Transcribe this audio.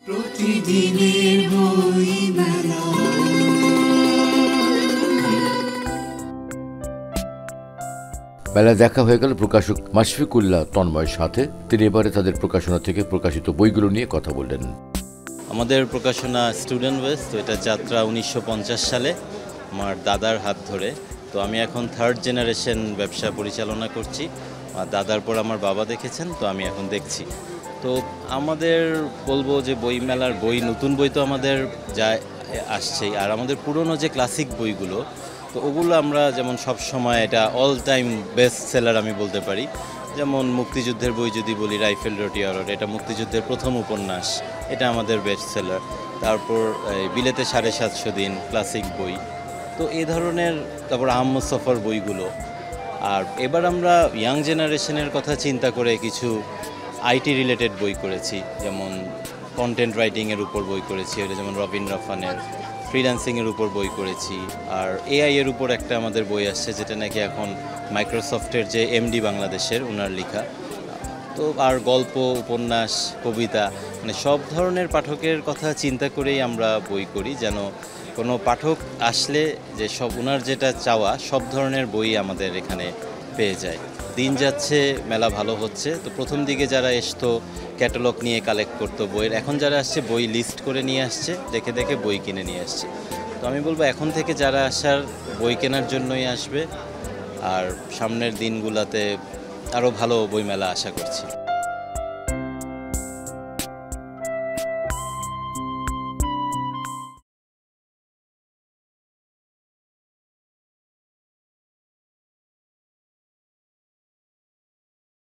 প্রতিদিনের বইমেলা। মেলায় দেখা হয়ে গেল প্রকাশক মাশফিকুল্লাহ তন্ময়ের সাথে। তিনি এবারে তাদের প্রকাশনা থেকে প্রকাশিত বইগুলো নিয়ে কথা বললেন। আমাদের প্রকাশনা স্টুডেন্ট ওয়েস্ট, তো এটা যাত্রা 1950 সালে আমার দাদার হাত ধরে। তো আমি এখন থার্ড জেনারেশন ব্যবসা পরিচালনা করছি। দাদার পর আমার বাবা দেখেছেন, তো আমি এখন দেখছি। তো আমাদের বলবো যে বই মেলার বই, নতুন বই তো আমাদের যা আসছেই, আর আমাদের পুরনো যে ক্লাসিক বইগুলো, তো ওগুলো আমরা যেমন সব সময় এটা অল টাইম বেস্ট সেলার আমি বলতে পারি। যেমন মুক্তিযুদ্ধের বই যদি বলি, রাইফেল রটিয়ারর, এটা মুক্তিযুদ্ধের প্রথম উপন্যাস, এটা আমাদের বেস্ট সেলার। তারপর বিলেতে 750 দিন ক্লাসিক বই, তো এই ধরনের। তারপর আহমদ সফর বইগুলো। আর এবার আমরা ইয়াং জেনারেশনের কথা চিন্তা করে কিছু আইটি রিলেটেড বই করেছি, যেমন কন্টেন্ট রাইটিংয়ের উপর বই করেছি, এটা যেমন রবিন রাফানের ফ্রিল্যান্সিংয়ের উপর বই করেছি। আর এআই এর উপর একটা আমাদের বই আসছে, যেটা নাকি এখন মাইক্রোসফটের যে এমডি বাংলাদেশের, ওনার লেখা। তো আর গল্প, উপন্যাস, কবিতা, মানে সব ধরনের পাঠকের কথা চিন্তা করেই আমরা বই করি, যেন কোনো পাঠক আসলে যে সব ওনার যেটা চাওয়া সব ধরনের বই আমাদের এখানে পেয়ে যায়। দিন যাচ্ছে, মেলা ভালো হচ্ছে। তো প্রথম দিকে যারা আসতো ক্যাটালগ নিয়ে কালেক্ট করতো বইয়ের, এখন যারা আসছে বই লিস্ট করে নিয়ে আসছে, দেখে দেখে বই কিনে নিয়ে আসছে। তো আমি বলবো এখন থেকে যারা আসার বই কেনার জন্যই আসবে, আর সামনের দিনগুলোতে আরও ভালো বইমেলা আশা করছি।